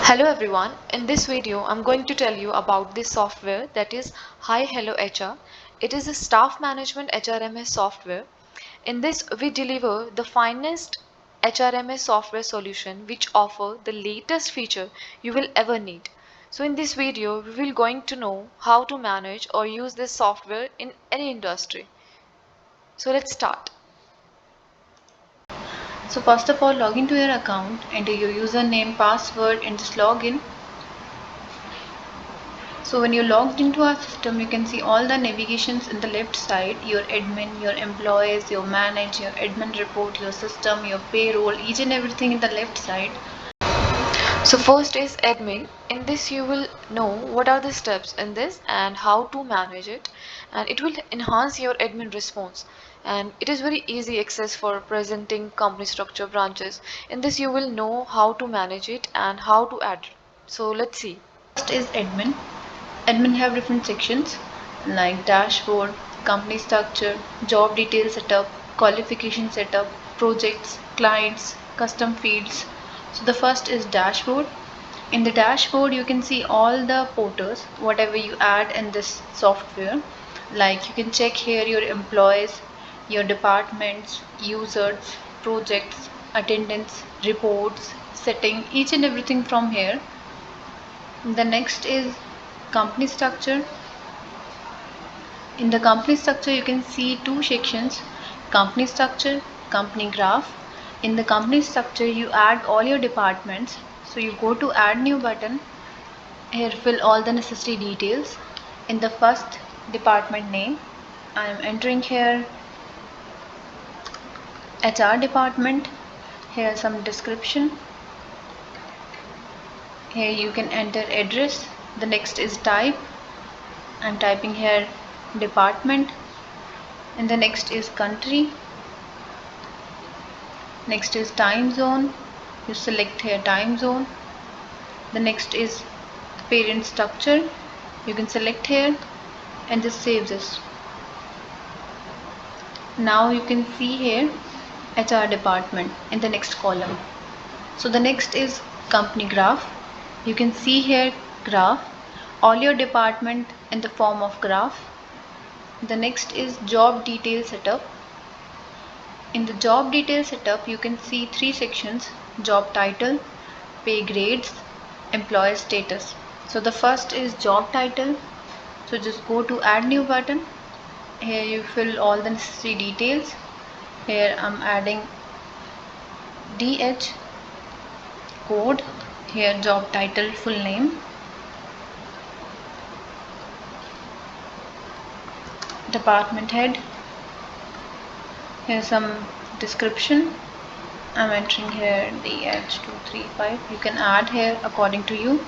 Hello everyone, in this video I'm going to tell you about this software that is Hi Hello HR. It is a staff management HRMS software. In this we deliver the finest HRMS software solution which offer the latest feature you will ever need. So in this video we will going to know how to manage or use this software in any industry. So let's start. So first of all, log into your account, enter your username, password and just log in. So when you're logged into our system, you can see all the navigations in the left side, your admin, your employees, your manage, your admin report, your system, your payroll, each and everything in the left side. So first is admin. In this you will know what are the steps in this and how to manage it, and it will enhance your admin response, and it is very easy access for presenting company structure branches. In this you will know how to manage it and how to add it. So let's see. First is admin. Admin have different sections like dashboard, company structure, job detail setup, qualification setup, projects, clients, custom fields. So the first is dashboard. In the dashboard you can see all the portals, whatever you add in this software. Like you can check here your employees, your departments, users, projects, attendance, reports, setting, each and everything from here. The next is company structure. In the company structure you can see two sections, company structure, company graph. In the company structure you add all your departments, so you go to add new button. Here fill all the necessary details. In the first department name I am entering here HR department. Here some description. Here you can enter address. The next is type. I'm typing here department, and the next is country. Next is time zone. You select here time zone. The next is parent structure. You can select here and just save this. Now you can see here HR department in the next column. So the next is company graph. You can see here graph, all your department in the form of graph. The next is job detail setup. In the job detail setup you can see three sections, job title, pay grades, employee status. So the first is job title. So just go to add new button. Here you fill all the necessary details. Here I'm adding DH code. Here job title full name, department head. Here some description. I'm entering here DH235. You can add here according to you.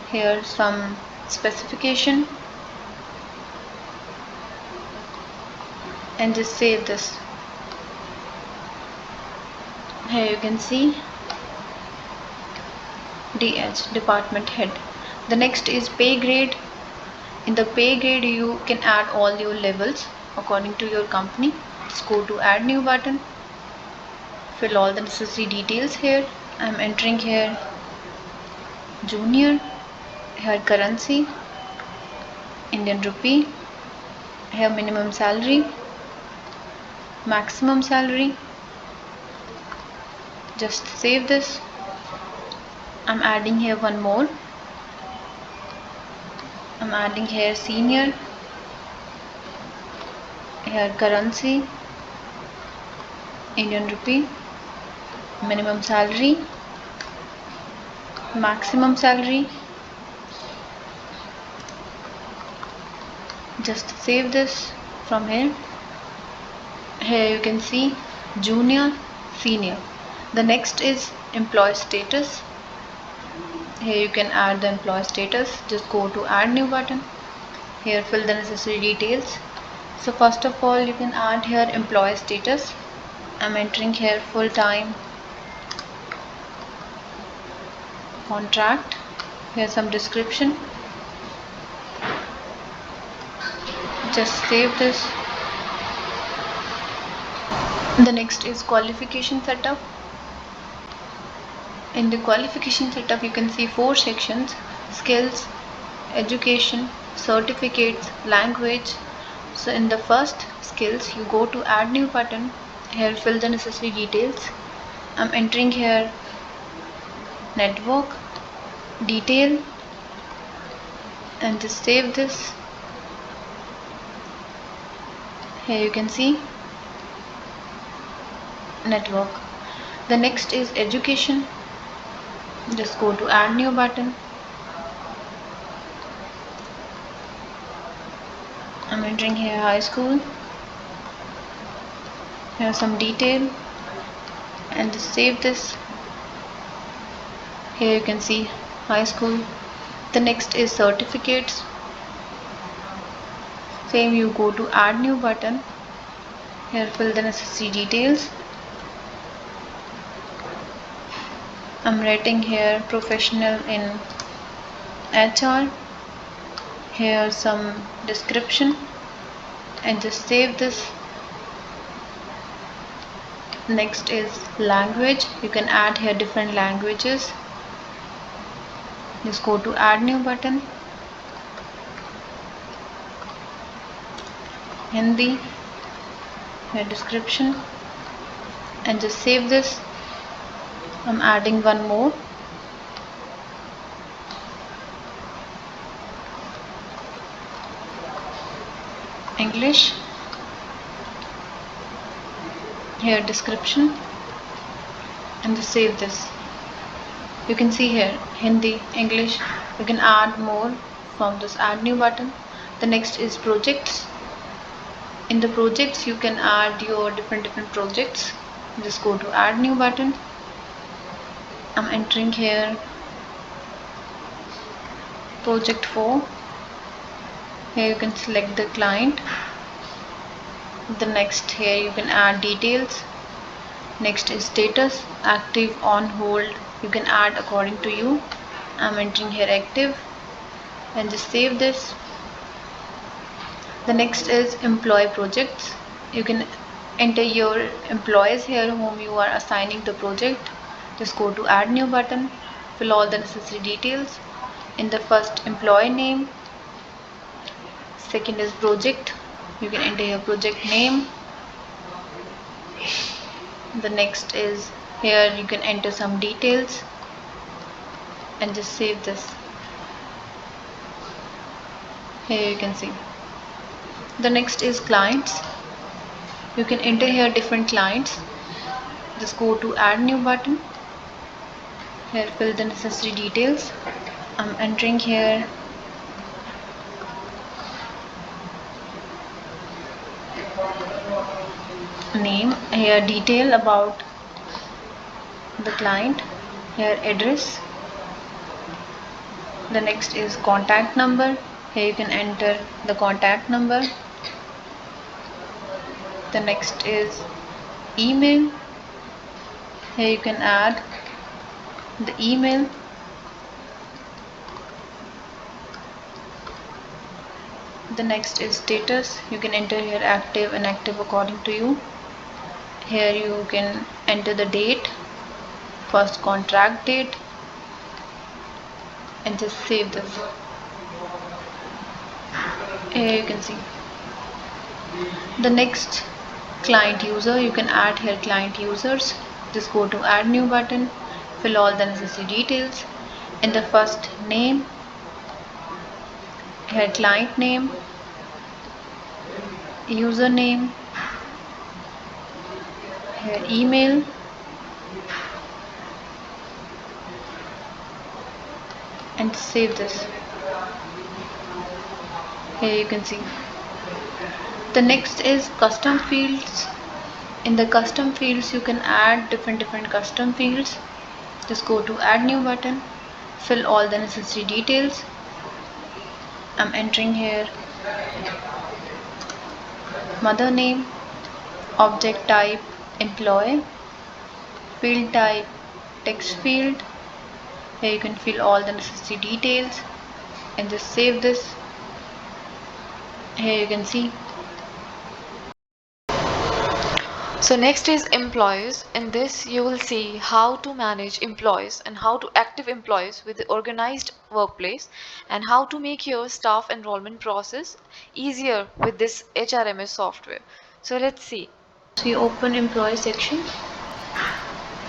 Here some specification and just save this. Here you can see DH department head. The next is pay grade. In the pay grade you can add all your levels according to your company. Just go to add new button, fill all the necessary details. Here I'm entering here junior. Here currency Indian rupee. Here minimum salary, maximum salary. Just save this. I'm adding here one more. I'm adding here senior. Here currency Indian rupee, minimum salary, maximum salary. Just save this from here. Here you can see junior, senior. The next is employee status. Here you can add the employee status. Just go to add new button. Here fill the necessary details. So first of all you can add here employee status. I'm entering here full time contract. Here some description. Just save this. The next is qualification setup. In the qualification setup, you can see 4 sections: skills, education, certificates, language. So in the first, skills, you go to add new button. Here fill the necessary details. I'm entering here network detail and just save this. Here you can see network. The next is education. Just go to add new button. I'm entering here high school. Here some detail and just save this. Here you can see high school. The next is certificates. Same, you go to add new button. Here fill the necessary details. I'm writing here professional in HR. Here some description and just save this. Next is language. You can add here different languages. Just go to add new button. Hindi, here description and just save this. I'm adding one more. English, here description and just save this. You can see here Hindi, English. You can add more from this add new button. The next is projects. In the projects, you can add your different projects. Just go to add new button. I'm entering here project 4. Here you can select the client. The next, here you can add details. Next is status, active, on hold. You can add according to you. I'm entering here active and just save this. The next is employee projects. You can enter your employees here whom you are assigning the project. Just go to add new button, fill all the necessary details. In the first, employee name. Second is project. You can enter your project name. The next is here you can enter some details and just save this. Here you can see. The next is clients. You can enter here different clients. Just go to add new button. Here fill the necessary details. I'm entering here name, here detail about the client, here address. The next is contact number. Here you can enter the contact number. The next is email. Here you can add the email. The next is status. You can enter here active and inactive according to you. Here you can enter the date, first contract date, and just save this. Here you can see. The next, client user. You can add here client users. Just go to add new button, fill all the necessary details. In the first, name, here client name, username, here email, and save this. Here you can see. The next is custom fields. In the custom fields, you can add different custom fields. Just go to add new button, fill all the necessary details. I'm entering here mother name, object type employee, field type text field. Here you can fill all the necessary details and just save this. Here you can see. So next is employees. In this you will see how to manage employees and how to active employees with the organized workplace and how to make your staff enrollment process easier with this HRMS software. So let's see. So you open employee section.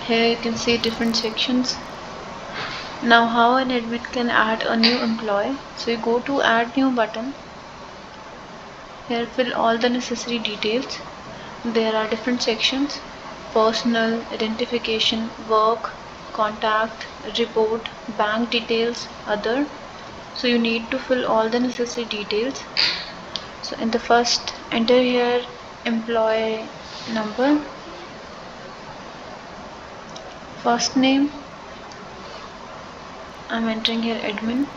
Here you can see different sections. Now how an admin can add a new employee. So you go to add new button. Here fill all the necessary details. There are different sections: personal, identification, work, contact, report, bank details, other. So you need to fill all the necessary details. So in the first, enter here employee number, first name, I'm entering here admin,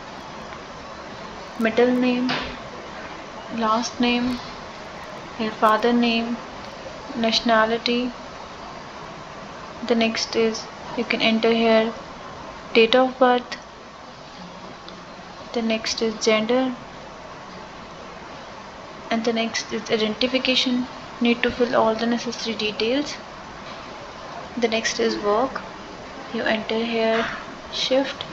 middle name, last name, here father name, nationality. The next is you can enter here date of birth. The next is gender, and the next is identification. Need to fill all the necessary details. The next is work. You enter here shift,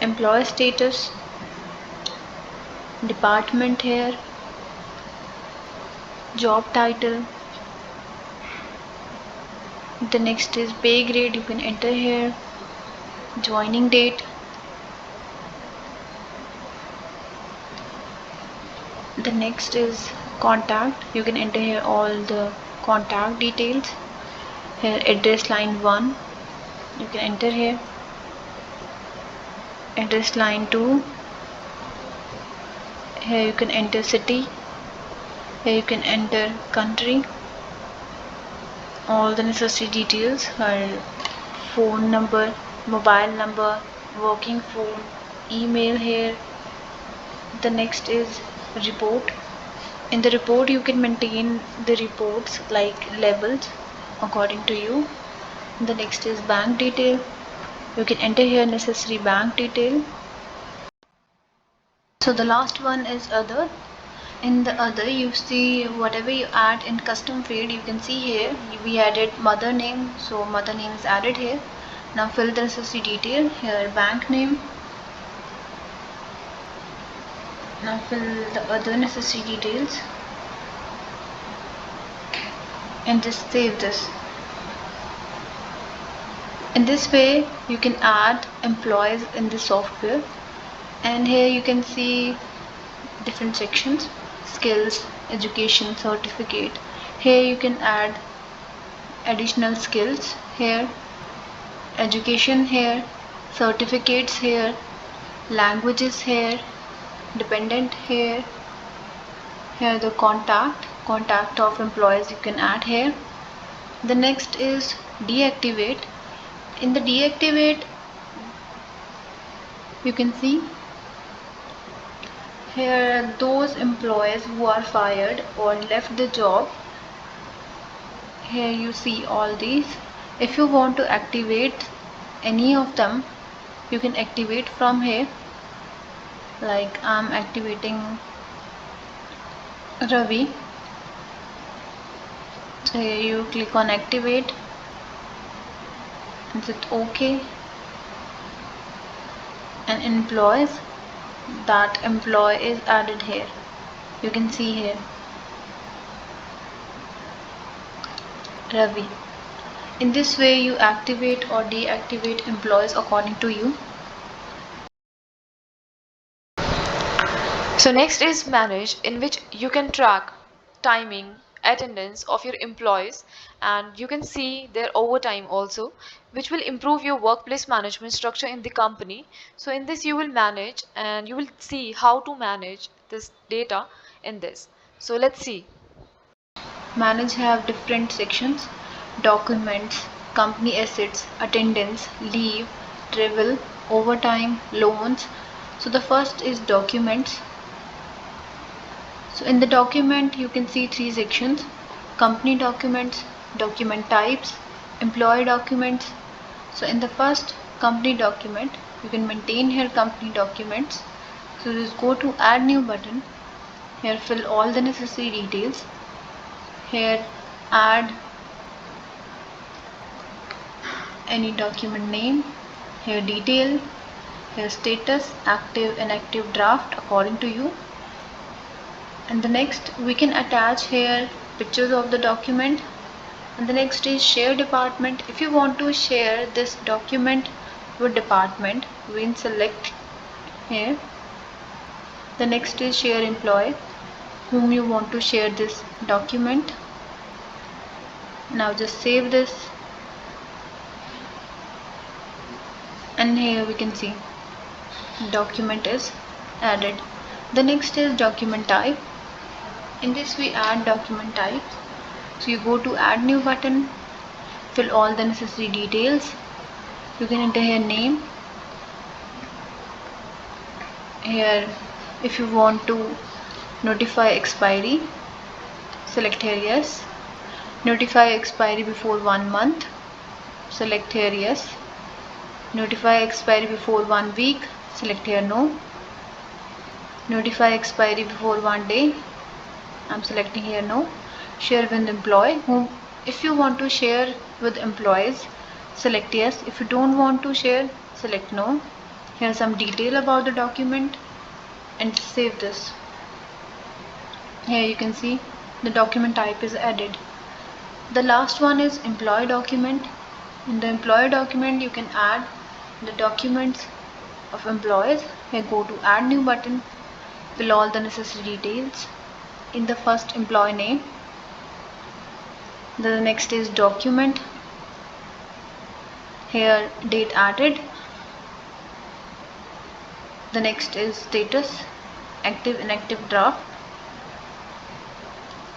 employee status, department here, job title. The next is pay grade. You can enter here joining date. The next is contact. You can enter here all the contact details. Here address line 1, you can enter here address line 2. Here you can enter city. Here you can enter country. All the necessary details are phone number, mobile number, working phone, email here. The next is report. In the report you can maintain the reports like levels according to you. The next is bank detail. You can enter here necessary bank detail. So the last one is other. In the other you see whatever you add in custom field. You can see here we added mother name, so mother name is added here. Now fill the necessary detail. Here bank name. Now fill the other necessary details and just save this. In this way you can add employees in the software, and here you can see different sections: skills, education, certificate. Here you can add additional skills here, education here, certificates here, languages here, dependent here. Here the contact of employees you can add here. The next is deactivate. In the deactivate you can see here those employees who are fired or left the job. Here you see all these. If you want to activate any of them, you can activate from here. Like I'm activating Ravi. So here you click on activate and hit OK. And employees, that employee is added here. You can see here Ravi. In this way you activate or deactivate employees according to you. So next is manage, in which you can track timing, attendance of your employees, and you can see their overtime also, which will improve your workplace management structure in the company. So in this you will manage and you will see how to manage this data in this. So let's see. Manage have different sections: documents, company assets, attendance, leave, travel, overtime, loans. So the first is documents. So in the document you can see three sections: company documents, document types, employee documents. So in the first company document you can maintain here company documents. So just go to add new button. Here fill all the necessary details. Here add any document name, here detail, here status, active, inactive, draft according to you. And the next we can attach here pictures of the document. And the next is share department. If you want to share this document with department, we can select here. The next is share employee, whom you want to share this document. Now just save this, and here we can see document is added. The next is document type. In this we add document type. So you go to add new button, fill all the necessary details. You can enter here name. Here if you want to notify expiry, select here yes. Notify expiry before 1 month, select here yes. Notify expiry before 1 week, select here no. Notify expiry before 1 day, I'm selecting here no. Share with employee, whom if you want to share with employees, select yes. If you don't want to share, select no. Here some detail about the document, and save this. Here you can see the document type is added. The last one is employee document. In the employee document you can add the documents of employees. Here go to add new button, fill all the necessary details. In the first employee name, the next is document, here date added. The next is status, active, inactive, draft.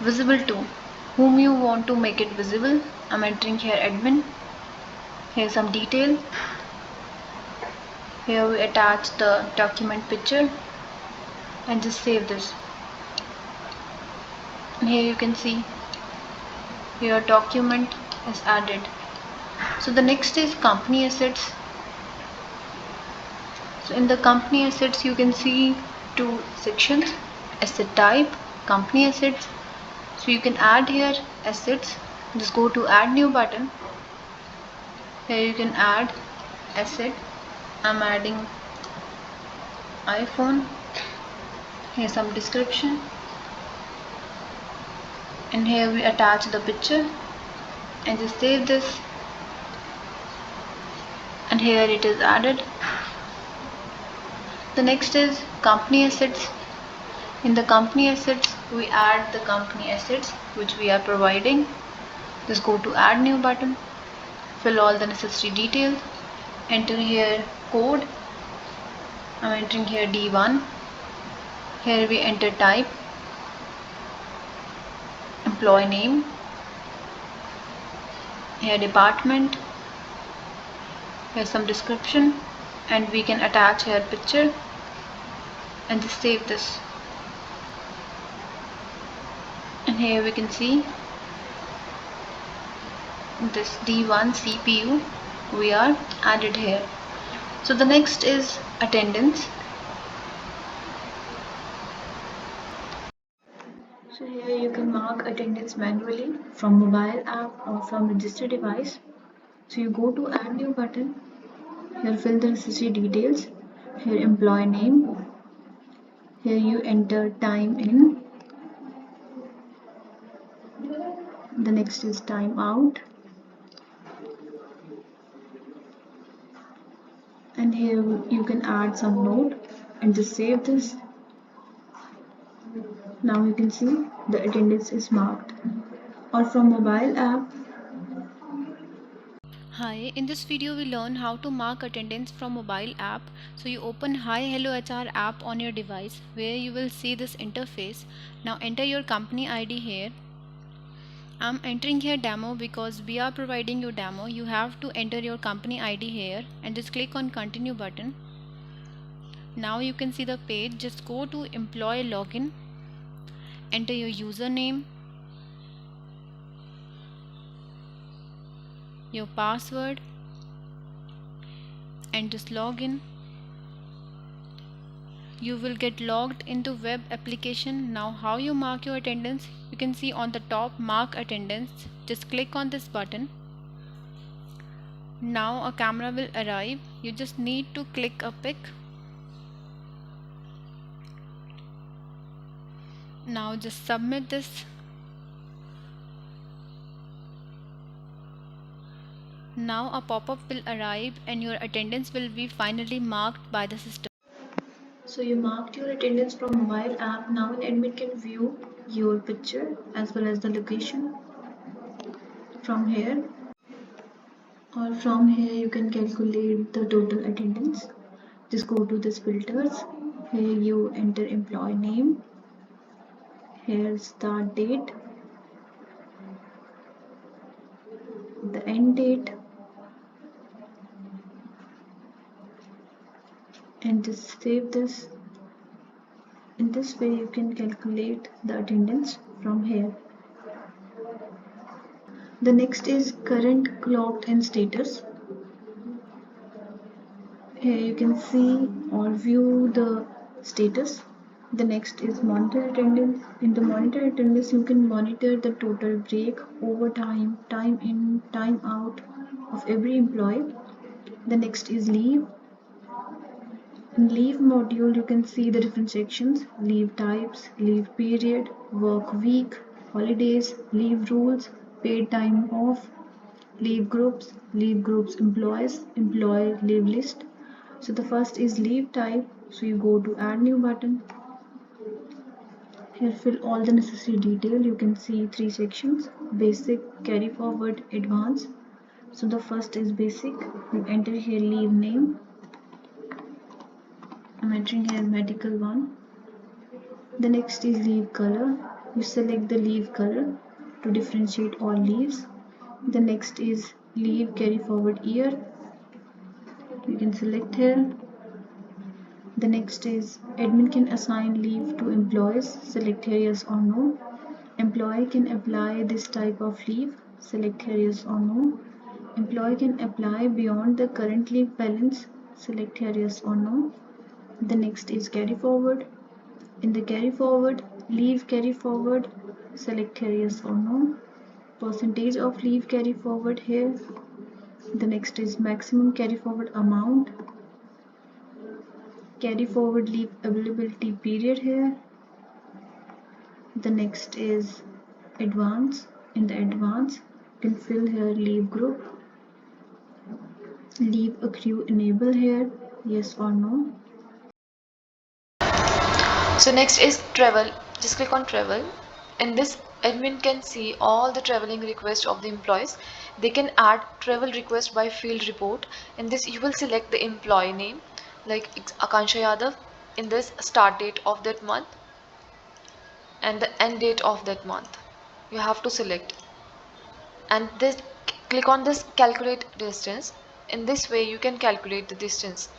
Visible to, whom you want to make it visible, I'm entering here admin. Here some detail. Here we attach the document picture and just save this. And here you can see your document is added. So the next is company assets. So in the company assets you can see two sections, asset type, company assets. So you can add here assets, just go to add new button. Here you can add asset, I'm adding iPhone. Here some description, and here we attach the picture and just save this, and here it is added. The next is company assets. In the company assets we add the company assets which we are providing. Just go to add new button, fill all the necessary details, enter here code, I'm entering here D1. Here we enter type, employee name, here department, here some description, and we can attach here picture and just save this. And here we can see this D1 CPU we are added here. So the next is attendance. So here you can mark attendance manually from mobile app or from registered device. So you go to add new button, here fill the necessary details, here employee name, here you enter time in, the next is time out, and here you can add some note and just save this. Now you can see the attendance is marked. Or from mobile app. Hi, in this video we learn how to mark attendance from mobile app. So you open Hi Hello HR app on your device where you will see this interface. Now enter your company ID here. I'm entering here demo because we are providing you demo. You have to enter your company ID here and just click on continue button. Now you can see the page. Just go to employee login, enter your username, your password, and just log in. you will get logged into web application. Now how you mark your attendance, you can see on the top mark attendance. Just click on this button. Now a camera will arrive. You just need to click a pic. Now just submit this. Now a pop-up will arrive and your attendance will be finally marked by the system. So you marked your attendance from mobile app. Now an admin can view your picture as well as the location from here. Or from here you can calculate the total attendance. Just go to this filters. Here you enter employee name. Here start date, the end date, and just save this. In this way you can calculate the attendance from here. The next is current clocked in status. Here you can see or view the status. The next is monitor attendance. In the monitor attendance you can monitor the total break, overtime, time in, time out of every employee. The next is leave. In leave module you can see the different sections: leave types, leave period, work week, holidays, leave rules, paid time off, leave groups employees, employee leave list. So the first is leave type. So you go to add new button. Here fill all the necessary detail. You can see 3 sections: basic, carry forward, advanced. So the first is basic. You enter here leave name. I'm entering here medical one. The next is leave color. You select the leave color to differentiate all leaves. The next is leave carry forward year. You can select here. The next is admin can assign leave to employees. Select here yes or no. Employee can apply this type of leave. Select here yes or no. Employee can apply beyond the current leave balance. Select here yes or no. The next is carry forward. In the carry forward, leave carry forward, select here yes or no. Percentage of leave carry forward here. The next is maximum carry forward amount. Carry forward leave availability period here. The next is advance. In the advance, you can fill here leave group. Leave accrue enable here, yes or no. So next is travel. Just click on travel. In this, admin can see all the traveling requests of the employees. They can add travel request by field report. In this you will select the employee name like Akansha Yadav. In this, start date of that month and the end date of that month. You have to select. And this, click on this calculate distance. In this way you can calculate the distance.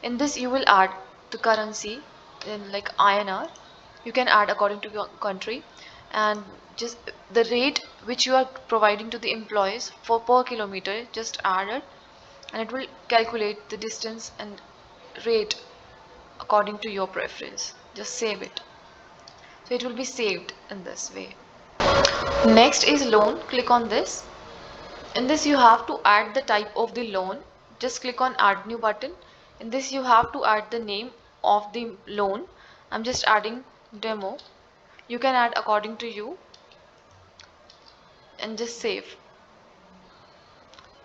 In this you will add the currency in like INR. You can add according to your country, and just the rate which you are providing to the employees for per kilometer, just add it and it will calculate the distance and rate according to your preference. Just save it. So it will be saved in this way. Next is loan. Click on this. In this you have to add the type of the loan. Just click on add new button. In this you have to add the name of the loan. I'm just adding demo. You can add according to you and just save.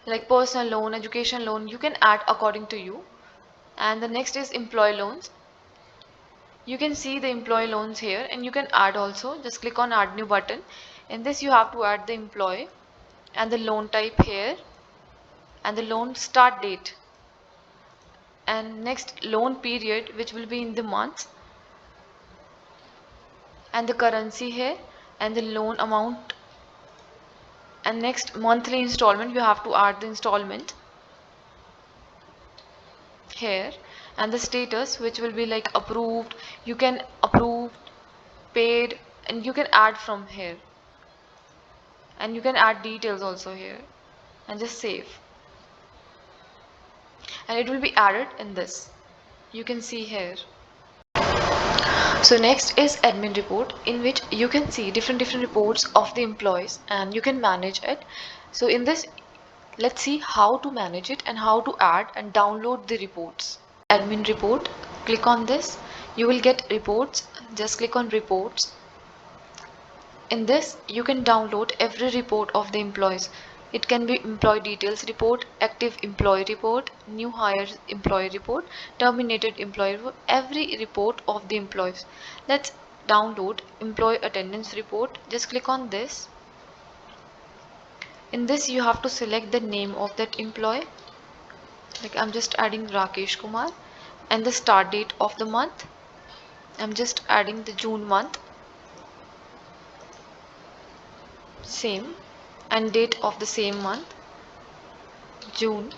Like personal loan, education loan, you can add according to you. And the next is employee loans. You can see the employee loans here and you can add also. Just click on add new button. In this you have to add the employee and the loan type here and the loan start date and next loan period which will be in the months and the currency here and the loan amount, and next monthly installment you have to add the installment here, and the status which will be like approved, you can approve, paid, and you can add from here and you can add details also here and just save and it will be added in this. You can see here. So next is admin report, in which you can see different reports of the employees and you can manage it. So in this, let's see how to manage it and how to add and download the reports. Admin report, click on this, you will get reports. Just click on reports. In this, you can download every report of the employees. It can be employee details report, active employee report, new hire employee report, terminated employee report, every report of the employees. Let's download employee attendance report. Just click on this. In this, you have to select the name of that employee. Like I'm just adding Rakesh Kumar, and the start date of the month. I'm just adding the June month. Same, and date of the same month, June,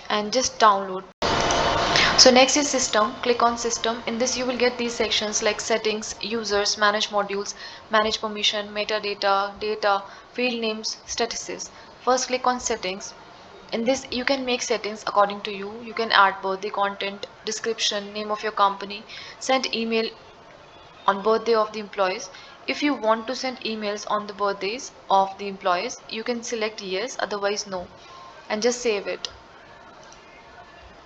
and just download. So next is system. Click on system. In this you will get these sections like settings, users, manage modules, manage permission, metadata, data, field names, statuses. First click on settings. In this you can make settings according to you. You can add birthday, content, description, name of your company, send email on birthday of the employees. If you want to send emails on the birthdays of the employees, you can select yes, otherwise no, and just save it.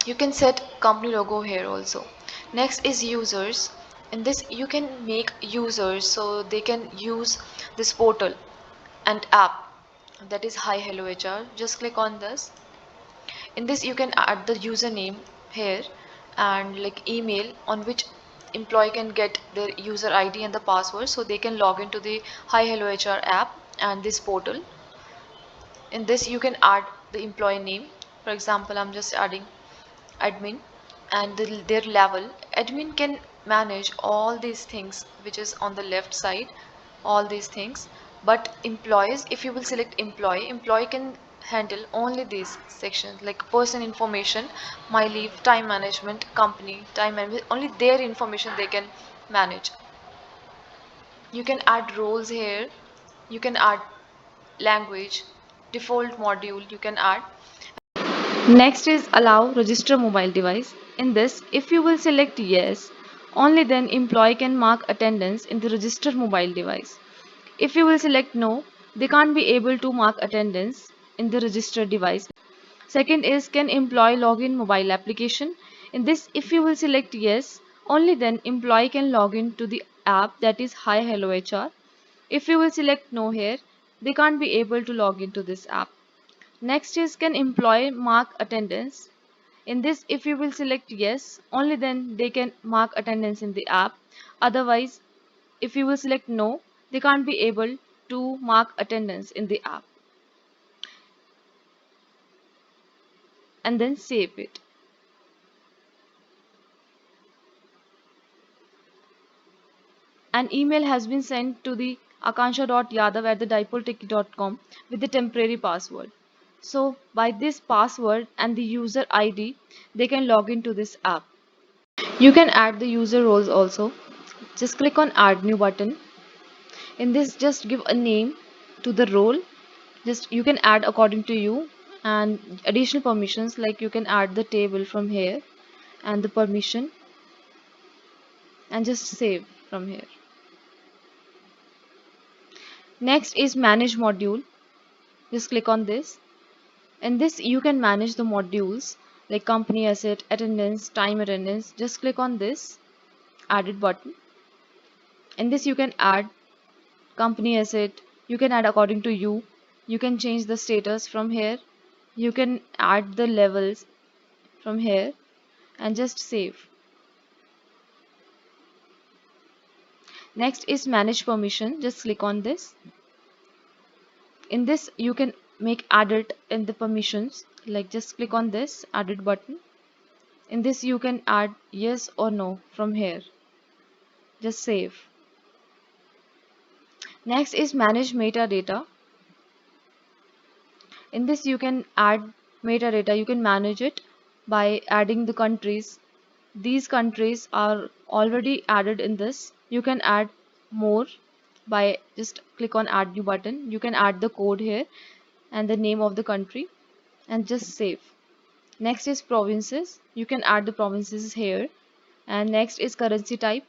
You can set company logo here also. Next is users. In this you can make users so they can use this portal and app, that is Hi Hello HR. Just click on this. In this you can add the username here and like email on which employee can get their user ID and the password so they can log into the Hi Hello HR app and this portal. In this you can add the employee name. For example, I'm just adding admin, and their level. Admin can manage all these things which is on the left side, all these things, but employees, if you will select employee can handle only these sections like person information, my leave, time management, company time management, only their information they can manage. You can add roles here, you can add language, default module you can add. Next is allow register mobile device. In this, if you will select yes, only then employee can mark attendance in the register mobile device. If you will select no, they can't be able to mark attendance in the registered device. Second is can employee log in mobile application. In this, if you will select yes, only then employee can log in to the app, that is Hi Hello HR. If you will select no here, they can't be able to log into this app. Next is can employee mark attendance. In this, if you will select yes, only then they can mark attendance in the app. Otherwise, if you will select no, they can't be able to mark attendance in the app. And then save it. An email has been sent to the akansha.yadav@dipoleticket.com with the temporary password. So by this password and the user ID, they can log into this app. You can add the user roles also. Just click on add new button. In this, just give a name to the role. Just you can add according to you, and additional permissions like you can add the table from here and the permission, and just save from here. Next is manage module. Just click on this. In this you can manage the modules like company asset, attendance, time attendance. Just click on this added button. In this you can add company asset, you can add according to you. You can change the status from here. You can add the levels from here and just save. Next is manage permission. Just click on this. In this you can make edit in the permissions, like just click on this added button. In this you can add yes or no from here. Just save. Next is manage metadata. In this you can add metadata. You can manage it by adding the countries. These countries are already added in this. You can add more by just click on add new button. You can add the code here and the name of the country and just save. Next is provinces. You can add the provinces here. And next is currency type.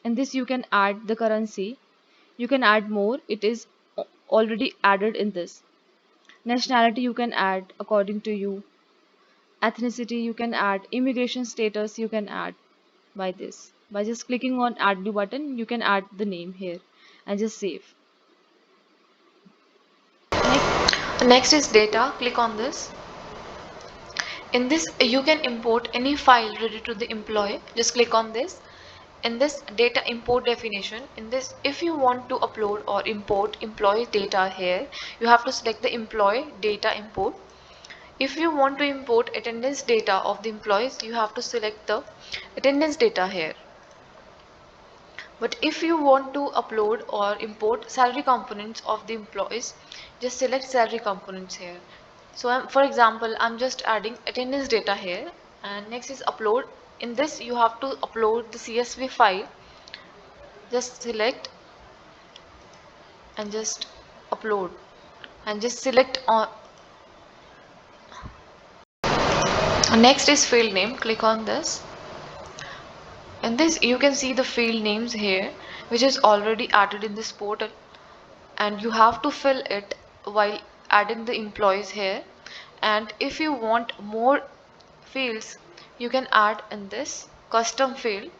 In this you can add the currency. You can add more. It is already added in this. Nationality you can add according to you. Ethnicity you can add. Immigration status you can add by this. By just clicking on add new button, you can add the name here and just save. Next is data. Click on this. In this you can import any file related to the employee. Just click on this. In this data import definition, in this if you want to upload or import employee data here, you have to select the employee data import. If you want to import attendance data of the employees, you have to select the attendance data here. But if you want to upload or import salary components of the employees, just select salary components here. So for example, I'm just adding attendance data here, and next is upload. In this you have to upload the CSV file. Just select and just upload and just select on. Next is field name. Click on this. In this you can see the field names here, which is already added in this portal, and you have to fill it while adding the employees here. And if you want more fields, you can add in this custom field.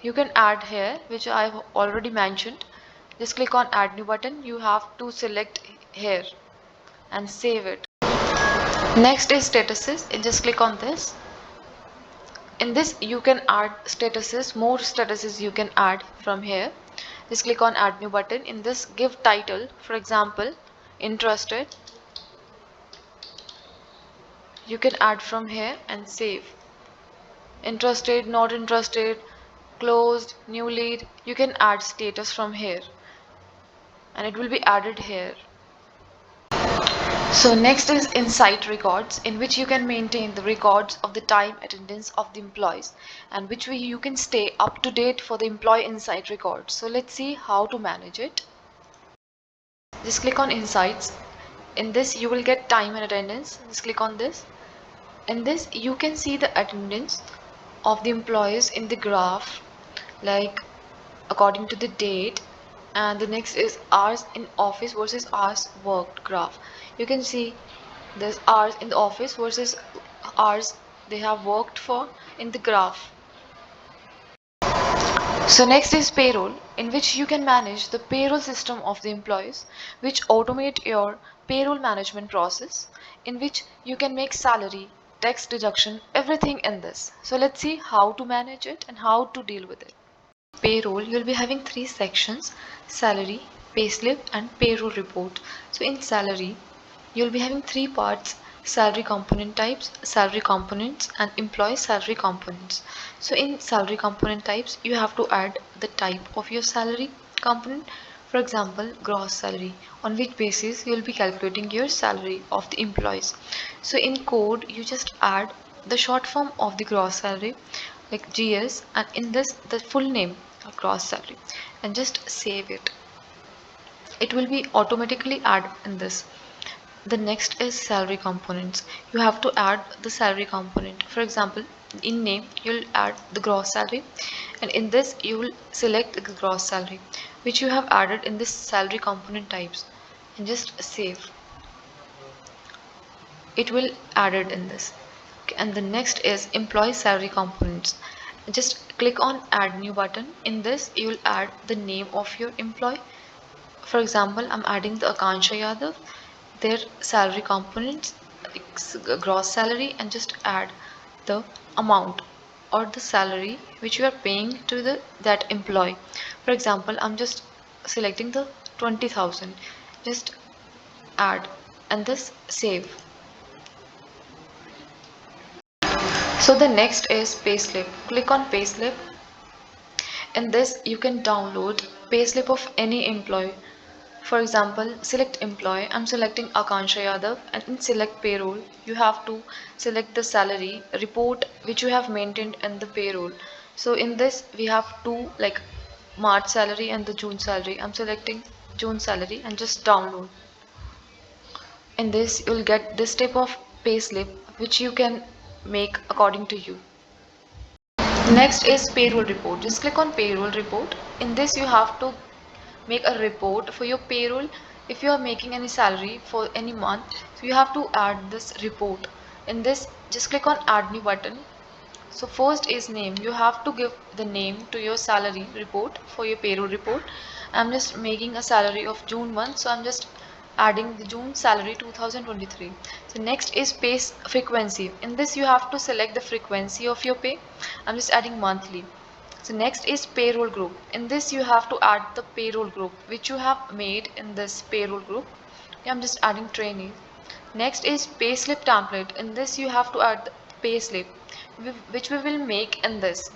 You can add here, which I've already mentioned. Just click on add new button. You have to select here and save it. Next is statuses, and just click on this. In this you can add statuses, more statuses you can add from here. Just click on add new button. In this give title, for example interested. You can add from here and save. Interested, not interested, closed, new lead. You can add status from here and it will be added here. So next is Insight Records, in which you can maintain the records of the time attendance of the employees, and which way you can stay up to date for the employee Insight Records. So let's see how to manage it. Just click on Insights. In this you will get time and attendance. Just click on this. In this you can see the attendance of the employees in the graph, like according to the date, and the next is hours in office versus hours worked graph. You can see there's hours in the office versus hours they have worked for in the graph. So next is payroll, in which you can manage the payroll system of the employees, which automate your payroll management process, in which you can make salary, tax deduction, everything in this. So let's see how to manage it and how to deal with it. Payroll, you'll be having three sections: salary, payslip, and payroll report. So in salary, you'll be having three parts: salary component types, salary components, and employee salary components. So in salary component types, you have to add the type of your salary component. For example, gross salary, on which basis you will be calculating your salary of the employees. So in code, you just add the short form of the gross salary, like GS, and in this the full name of gross salary, and just save it. It will be automatically add in this. The next is salary components. You have to add the salary component. For example, in name you'll add the gross salary, and in this you will select the gross salary which you have added in this salary component types, and just save. It will added in this. Okay, and the next is employee salary components. Just click on add new button. In this you will add the name of your employee. For example, I'm adding the Akansha Yadav, their salary components, gross salary, and just add the amount or the salary which you are paying to that employee. For example, I'm just selecting the 20,000. Just add and this save. So the next is payslip. Click on payslip. In this you can download payslip of any employee. For example, select employee. I'm selecting Akansha Yadav, and in select payroll, you have to select the salary report which you have maintained in the payroll. So in this we have two, like March salary and the June salary. I'm selecting June salary and just download. In this you'll get this type of payslip which you can make according to you. Next is payroll report. Just click on payroll report. In this you have to make a report for your payroll. If you are making any salary for any month, so you have to add this report. In this, just click on add new button. So first is name. You have to give the name to your salary report for your payroll report. I'm just making a salary of June month, so I'm just adding the June salary 2023. So next is pay frequency. In this you have to select the frequency of your pay. I'm just adding monthly. So next is payroll group. In this you have to add the payroll group which you have made in this payroll group. Okay, I'm just adding trainees. Next is payslip template. In this you have to add the payslip which we will make in this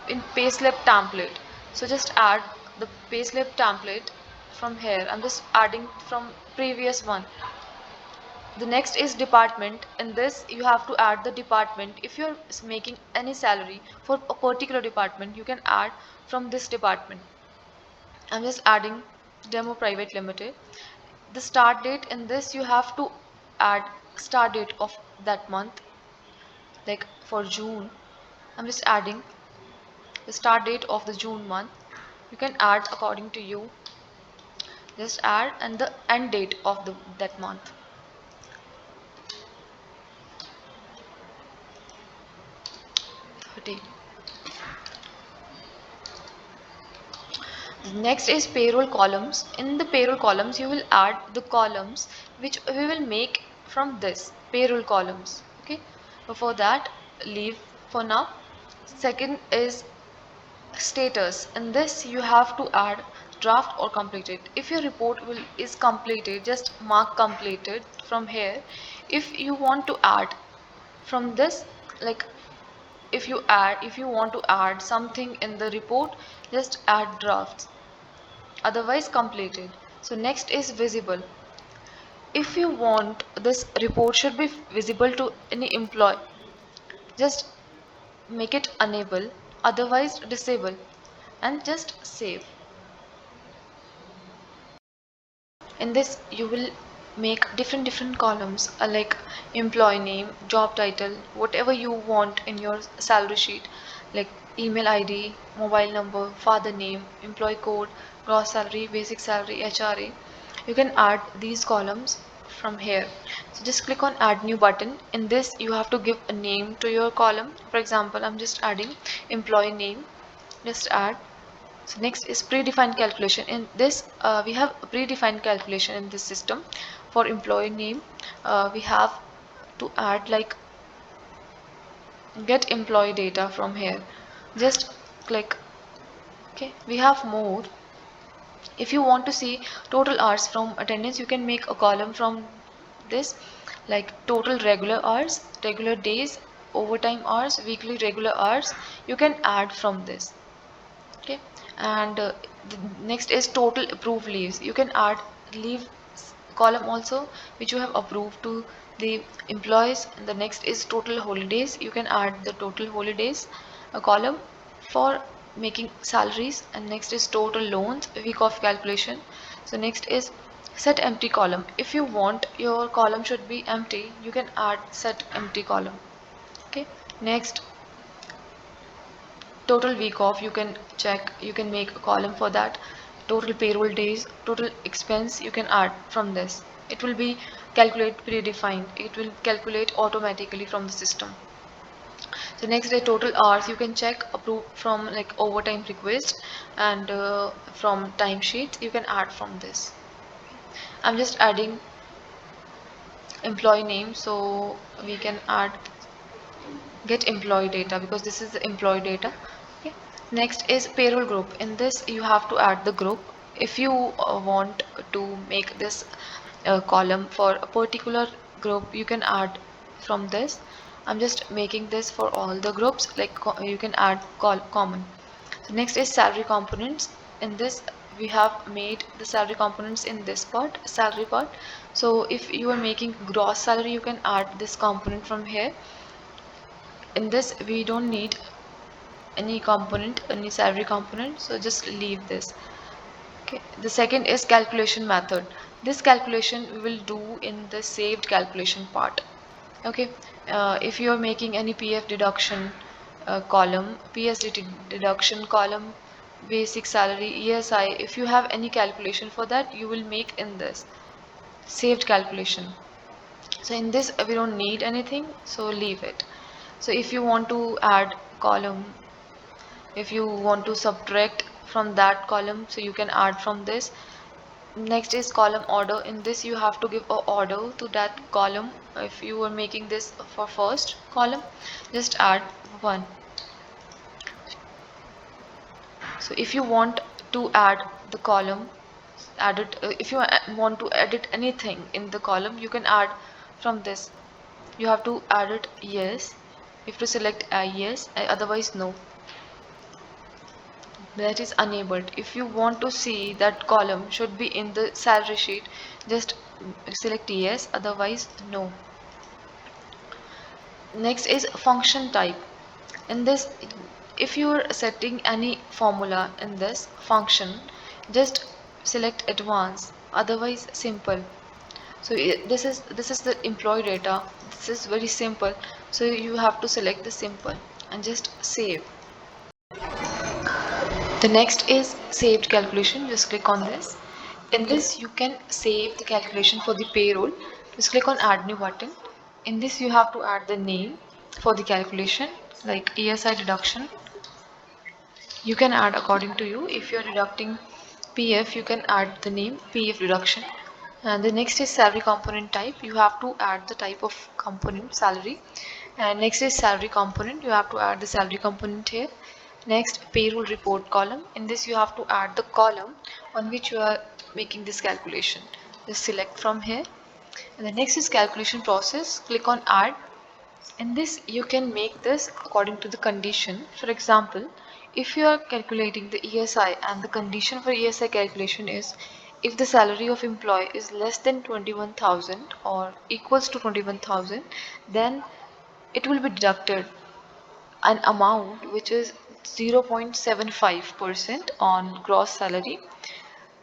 in payslip template. So just add the payslip template from here. I'm just adding from previous one. The next is department. In this you have to add the department. If you're making any salary for a particular department, you can add from this department. I'm just adding demo private limited. The start date. In this you have to add start date of that month, like for June. I'm just adding the start date of the June month. You can add according to you. Just add and the end date of that month. Next is payroll columns. In the payroll columns, you will add the columns which we will make from this payroll columns. Okay. Before that, leave for now. Second is status. In this, you have to add draft or completed. If your report is completed, just mark completed from here. If you want to add from this, like if you want to add something in the report, just add drafts, otherwise completed. So next is visible. If you want this report should be visible to any employee, just make it enable, otherwise disable, and just save. In this you will make different columns, like employee name, job title, whatever you want in your salary sheet, like email ID, mobile number, father name, employee code, gross salary, basic salary, HRA. You can add these columns from here. So just click on add new button. In this you have to give a name to your column. For example, I'm just adding employee name. Just add. So next is predefined calculation. In this we have a predefined calculation in this system. For employee name, we have to add like get employee data from here. Just click. Okay, we have more. If you want to see total hours from attendance, you can make a column from this, like total regular hours, regular days, overtime hours, weekly regular hours. You can add from this. Okay, and the next is total approved leaves. You can add leave column also which you have approved to the employees. And the next is total holidays. You can add the total holidays a column for making salaries. And next is total loans, week of calculation. So next is set empty column. If you want your column should be empty, you can add set empty column. Okay, next total week off, you can check, you can make a column for that. Total payroll days, total expense, you can add from this. It will be calculate predefined, it will calculate automatically from the system. So next is total hours. You can check approve from like overtime request, and from timesheet you can add from this. I'm just adding employee name, so we can add get employee data because this is the employee data. Okay. Next is payroll group. In this you have to add the group. If you want to make this column for a particular group, you can add from this. I'm just making this for all the groups, like you can add common. So next is salary components. In this we have made the salary components in this part, salary part. So if you are making gross salary, you can add this component from here. In this we don't need any component, any salary component, so just leave this. Okay, the second is calculation method. This calculation we will do in the saved calculation part. Okay, if you are making any PF deduction, column, PSD deduction column, basic salary, ESI. If you have any calculation for that, you will make in this saved calculation. So in this we don't need anything, so leave it. So if you want to add column, if you want to subtract from that column, so you can add from this. Next is column order. In this you have to give a order to that column. If you are making this for first column, just add 1. So if you want to add the column, add it. If you want to edit anything in the column, you can add from this. You have to add it yes. You have to select yes, otherwise no. That is enabled. If you want to see that column should be in the salary sheet, just select yes, otherwise no. Next is function type. In this, if you are setting any formula in this function, just select advanced, otherwise simple. So this is the employee data. This is very simple, so you have to select the simple and just save. The next is saved calculation. Just click on this. In this you can save the calculation for the payroll. Just click on add new button. In this you have to add the name for the calculation, like ESI deduction. You can add according to you. If you are deducting PF, you can add the name PF deduction. And the next is salary component type. You have to add the type of component, salary. And next is salary component. You have to add the salary component here. Next, payroll report column. In this you have to add the column on which you are making this calculation. Just select from here. And the next is calculation process. Click on add. In this you can make this according to the condition. For example, if you are calculating the ESI and the condition for ESI calculation is if the salary of employee is less than 21,000 or equals to 21,000, then it will be deducted an amount which is 0.75% on gross salary.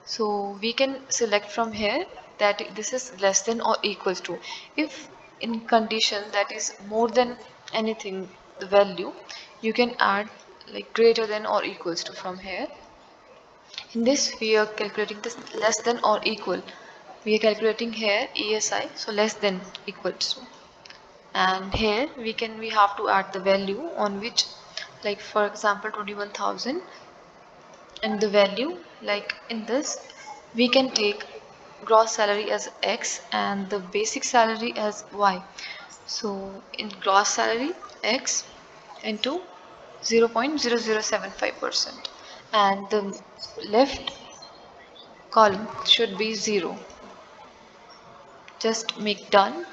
So we can select from here that this is less than or equals to. If in condition that is more than anything, the value, you can add like greater than or equals to from here. In this we are calculating this less than or equal. We are calculating here ESI, so less than equals to. And here we have to add the value on which, like for example 21,000, and the value, like in this we can take gross salary as X and the basic salary as Y. So in gross salary X into 0.0075%, and the left column should be 0. Just make done.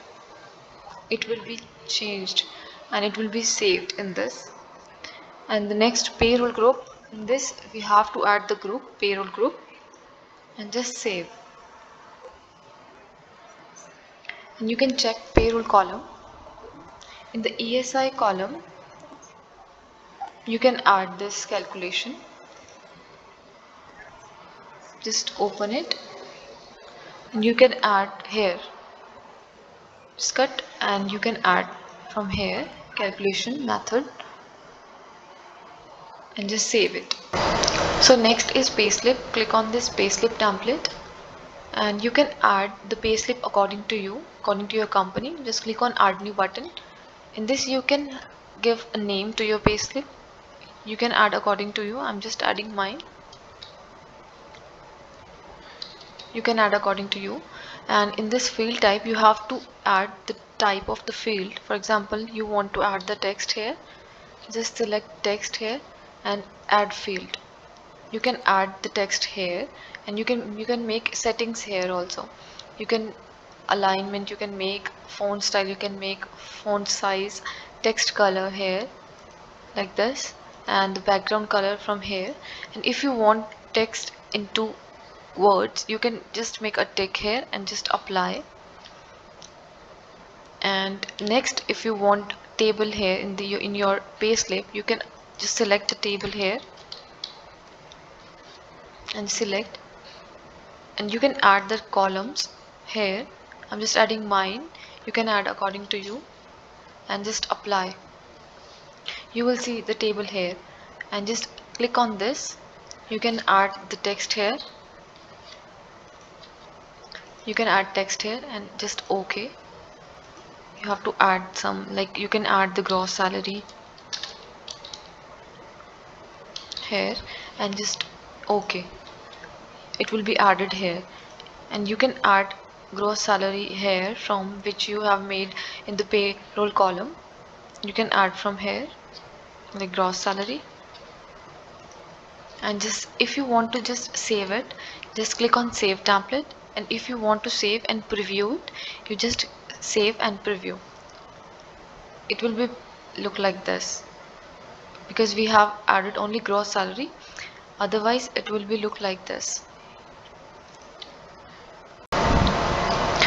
It will be changed and it will be saved in this. And the next payroll group, in this we have to add the group, payroll group, and just save. And you can check payroll column. In the ESI column you can add this calculation. Just open it and you can add here, just cut, and you can add from here calculation method and just save it. So next is payslip. Click on this payslip template and you can add the payslip according to you, according to your company. Just click on add new button. In this you can give a name to your payslip. You can add according to you. I'm just adding mine. You can add according to you. And in this field type you have to add the type of the field. For example, you want to add the text here, just select text here and add field. You can add the text here, and you can make settings here also. You can alignment, you can make font style, you can make font size, text color here like this, and the background color from here. And if you want text into words, you can just make a tick here and just apply. And next, if you want table here in your payslip, you can just select the table here and select, and you can add the columns here. I'm just adding mine. You can add according to you and just apply. you will see the table here, and just click on this. You can add the text here. You can add text here and just OK. You have to add some, like you can add the gross salary here and just OK. It will be added here, and you can add gross salary here from which you have made in the payroll column. You can add from here like gross salary, and just if you want to just save it, just click on save template, and if you want to save and preview it, you just save and preview. It will be look like this because we have added only gross salary, otherwise it will be look like this.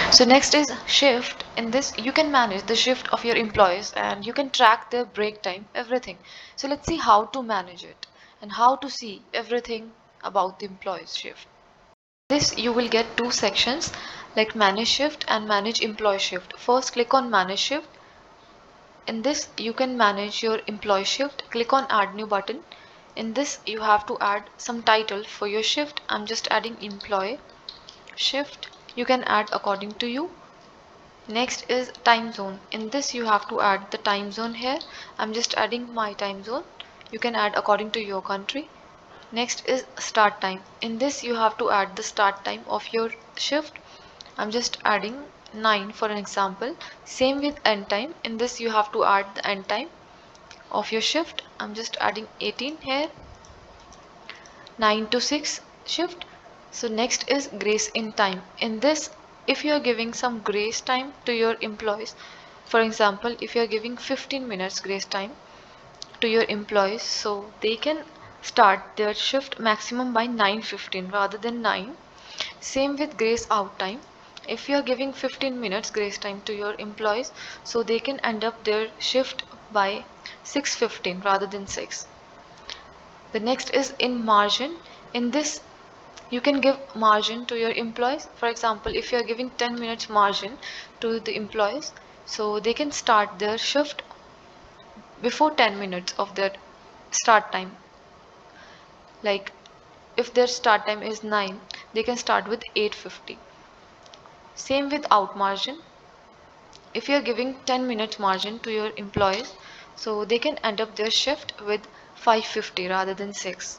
So next is shift. In this you can manage the shift of your employees and you can track their break time, everything. So let's see how to manage it and how to see everything about the employees shift. This you will get two sections like manage shift and manage employee shift. First click on manage shift. In this you can manage your employee shift. Click on add new button. In this you have to add some title for your shift. I'm just adding employee shift. You can add according to you. Next is time zone. In this you have to add the time zone here. I'm just adding my time zone. You can add according to your country. Next is start time. In this you have to add the start time of your shift. I'm just adding 9 for an example. Same with end time. In this you have to add the end time of your shift. I'm just adding 18 here. 9 to 6 shift. So next is grace in time. In this, if you are giving some grace time to your employees, for example, if you are giving 15 minutes grace time to your employees, so they can start their shift maximum by 9:15 rather than 9. Same with grace out time. If you are giving 15 minutes grace time to your employees, so they can end up their shift by 6:15 rather than 6. The next is in margin. In this you can give margin to your employees. For example, if you are giving 10 minutes margin to the employees, so they can start their shift before 10 minutes of their start time. Like if their start time is 9, they can start with 8:50. Same with out margin. If you are giving 10 minutes margin to your employees, so they can end up their shift with 5:50 rather than 6.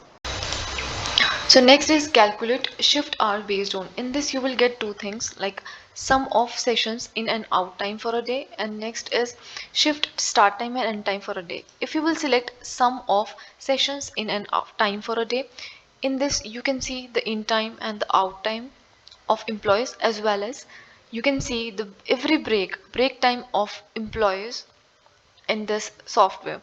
So next is calculate shift hour based on. In this you will get two things like sum of sessions in and out time for a day, and next is shift start time and end time for a day. If you will select sum of sessions in and out time for a day, in this you can see the in time and the out time of employees, as well as you can see the every break time of employees in this software.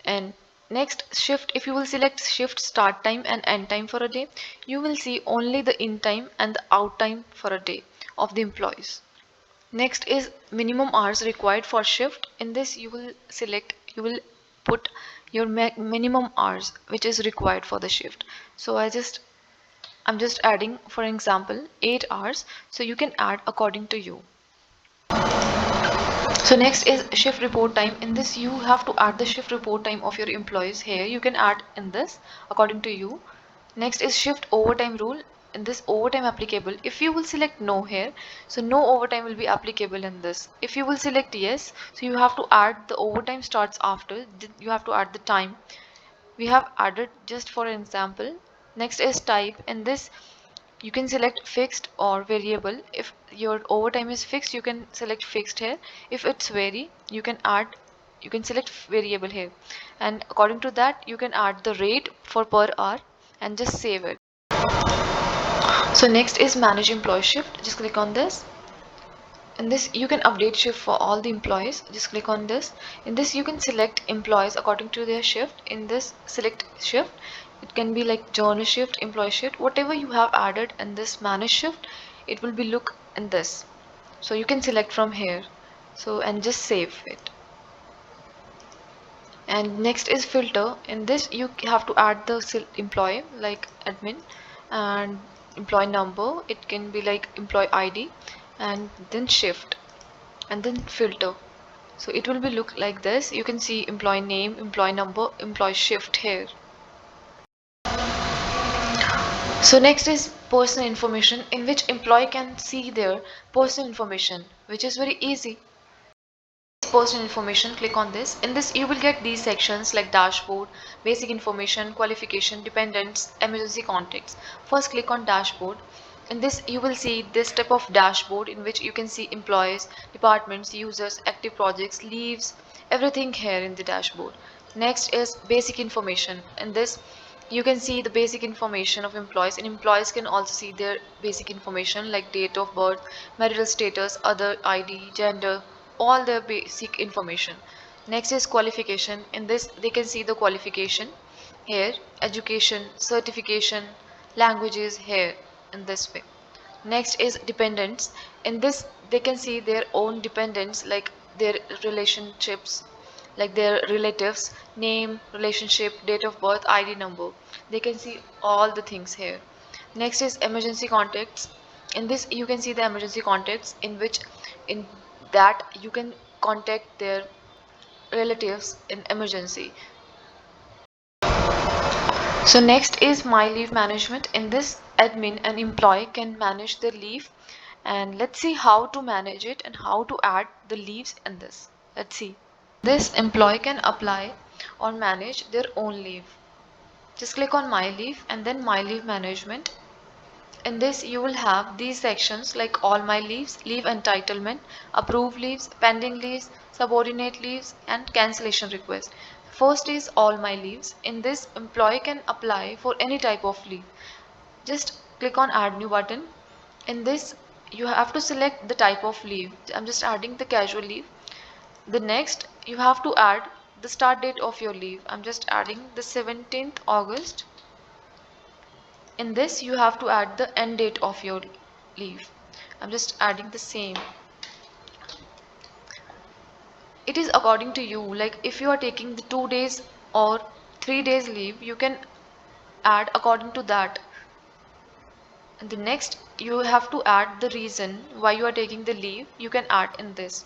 And next shift, if you will select shift start time and end time for a day, you will see only the in time and the out time for a day of the employees. Next is minimum hours required for shift. In this you will select, you will put your minimum hours which is required for the shift. So I'm just adding for example 8 hours, so you can add according to you. So next is shift report time. In this you have to add the shift report time of your employees. Here you can add in this according to you. Next is shift overtime rule. In this overtime applicable, if you will select no here, so no overtime will be applicable in this. If you will select yes, so you have to add the overtime starts after, you have to add the time. We have added just for an example. Next is type. In this you can select fixed or variable. If your overtime is fixed, you can select fixed here. If it's vary, you can select variable here, and according to that you can add the rate for per hour and just save it. So next is manage employee shift. Just click on this. In this you can update shift for all the employees. Just click on this. In this you can select employees according to their shift. In this select shift, it can be like journal shift, employee shift, whatever you have added in this manage shift, it will be look in this. So you can select from here, so and just save it. And next is filter. In this you have to add the employee like admin and employee number. It can be like employee ID, and then shift and then filter. So it will be look like this. You can see employee name, employee number, employee shift here. So next is personal information, in which employee can see their personal information, which is very easy. Personal information, click on this. In this you will get these sections like dashboard, basic information, qualification, dependents, emergency contacts. First click on dashboard. In this you will see this type of dashboard in which you can see employees, departments, users, active projects, leaves, everything here in the dashboard. Next is basic information. In this you can see the basic information of employees, and employees can also see their basic information like date of birth, marital status, other ID, gender, all their basic information. Next is qualification. In this they can see the qualification here, education, certification, languages here in this way. Next is dependents. In this they can see their own dependents like their relationships, like their relatives, name, relationship, date of birth, ID number. They can see all the things here. Next is emergency contacts. In this you can see the emergency contacts, in which in that you can contact their relatives in emergency. So next is my leave management. In this admin and employee can manage their leave, and let's see how to manage it and how to add the leaves in this. Let's see. This employee can apply or manage their own leave. Just click on my leave and then my leave management. In this you will have these sections like all my leaves, leave entitlement, approved leaves, pending leaves, subordinate leaves, and cancellation request. First is all my leaves. In this employee can apply for any type of leave. Just click on add new button. In this you have to select the type of leave. I'm just adding the casual leave. The next you have to add the start date of your leave. I'm just adding the 17th August. In this you have to add the end date of your leave. I'm just adding the same. It is according to you, like if you are taking the 2 days or 3 days leave, you can add according to that. And the next you have to add the reason why you are taking the leave. You can add in this.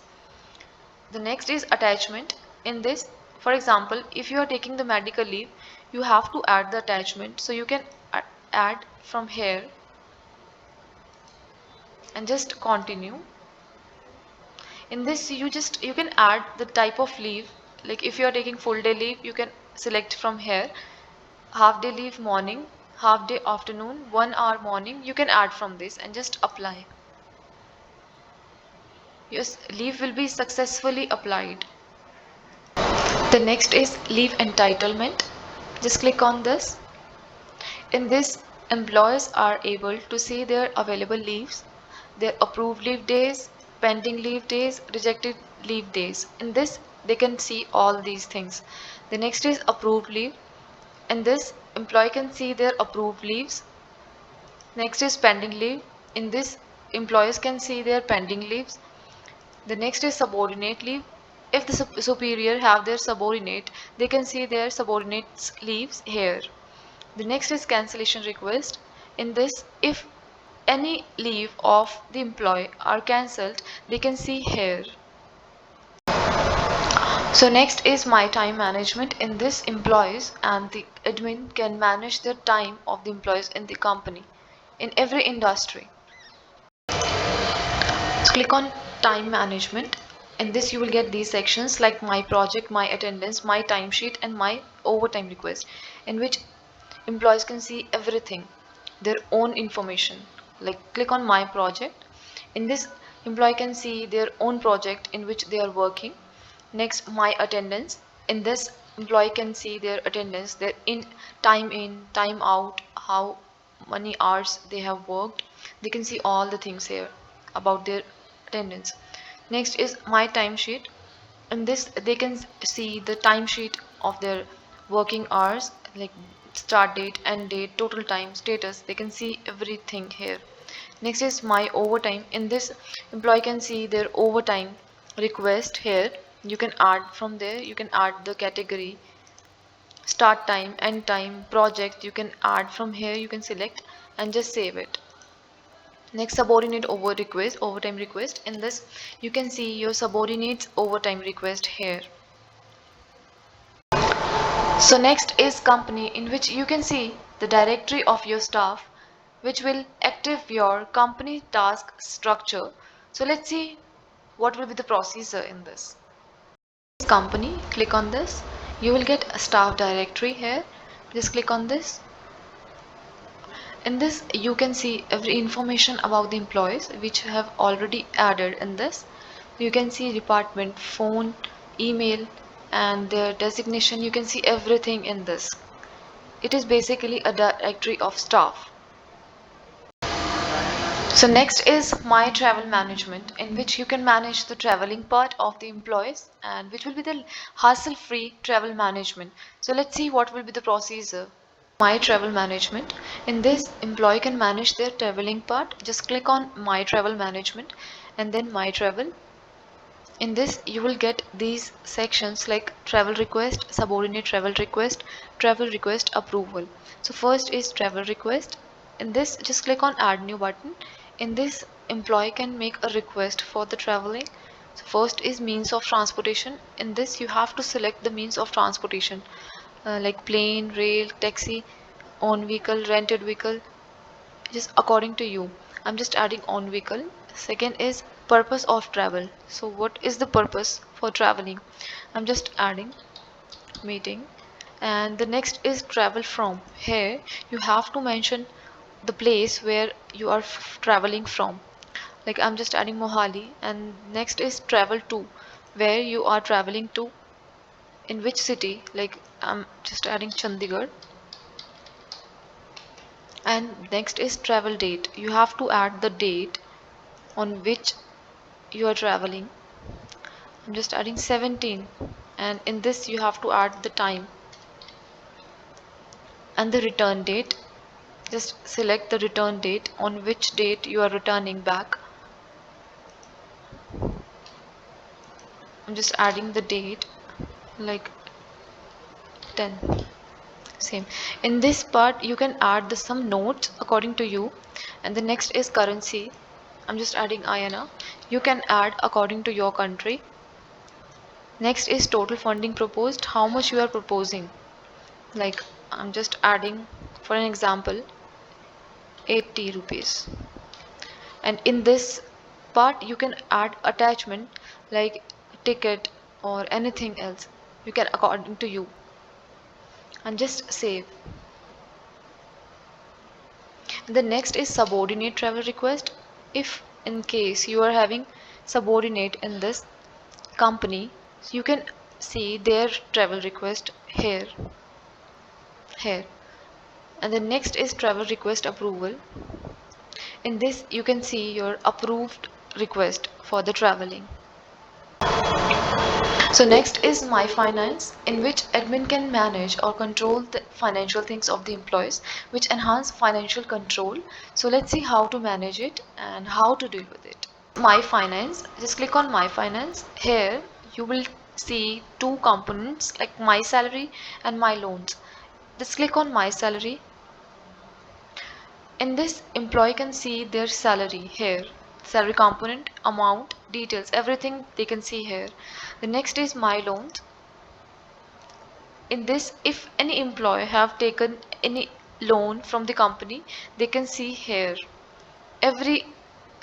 The next is attachment. In this, for example, if you are taking the medical leave, you have to add the attachment. So you can add from here and just continue. In this you can add the type of leave, like if you are taking full day leave you can select from here. Half day leave morning, half day afternoon, 1 hour morning, you can add from this and just apply. Your leave will be successfully applied. The next is leave entitlement. Just click on this. In this, employers are able to see their available leaves, their approved leave days, pending leave days, rejected leave days. In this, they can see all these things. The next is approved leave. In this, employee can see their approved leaves. Next is pending leave. In this, employees can see their pending leaves. The next is subordinate leave. If the superior have their subordinate, they can see their subordinates leaves here. The next is cancellation request. In this, if any leave of the employee are cancelled, they can see here. So next is my time management. In this, employees and the admin can manage the time of the employees in the company in every industry. So click on time management. In this you will get these sections like my project, my attendance, my timesheet, and my overtime request, in which employees can see everything, their own information. Like click on my project. In this employee can see their own project in which they are working. Next, my attendance. In this employee can see their attendance, their in, time out, how many hours they have worked. They can see all the things here about their attendance. Next is my timesheet. In this they can see the timesheet of their working hours, like start date, end date, total time, status. They can see everything here. Next is my overtime. In this employee can see their overtime request here. You can add from there. You can add the category, start time, end time, project. You can add from here. You can select and just save it. Next, subordinate overtime request. In this, you can see your subordinate's overtime request here. So next is company, in which you can see the directory of your staff, which will active your company task structure. So let's see what will be the procedure in this. Company, click on this. You will get a staff directory here. Just click on this. In this, you can see every information about the employees which you have already added in this. You can see department, phone, email, and their designation. You can see everything in this. It is basically a directory of staff. So next is my travel management, in which you can manage the traveling part of the employees, and which will be the hassle-free travel management. So let's see what will be the procedure. My travel management. In this, employee can manage their traveling part. Just click on my travel management and then my travel. In this, you will get these sections like travel request, subordinate travel request approval. So first is travel request. In this, just click on add new button. In this, employee can make a request for the traveling. So first is means of transportation. In this, you have to select the means of transportation, like plane, rail, taxi, own vehicle, rented vehicle, just according to you. I'm just adding on vehicle. Second is purpose of travel. So what is the purpose for traveling? I'm just adding meeting. And the next is travel from. Here you have to mention the place where you are traveling from. Like I'm just adding Mohali. And next is travel to, where you are traveling to, in which city. Like I'm just adding Chandigarh. And next is travel date. You have to add the date on which you are traveling. I'm just adding 17, and in this you have to add the time and the return date. Just select the return date, on which date you are returning back. I'm just adding the date like 10. Same. In this part you can add some notes according to you. And the next is currency. I'm just adding INR. You can add according to your country. Next is total funding proposed, how much you are proposing. Like I'm just adding, for an example, 80 rupees. And in this part you can add attachment like ticket or anything else. You can according to you, and just save. The next is subordinate travel request. If in case you are having subordinate in this company, you can see their travel request here. And the next is travel request approval. In this you can see your approved request for the traveling. So next is my finance, in which admin can manage or control the financial things of the employees, which enhance financial control. So let's see how to manage it and how to deal with it. My finance, just click on my finance. Here you will see two components like my salary and my loans. Just click on my salary. In this, employee can see their salary here, salary component, amount, details, everything they can see here. The next is my loans. In this, if any employee have taken any loan from the company, they can see here every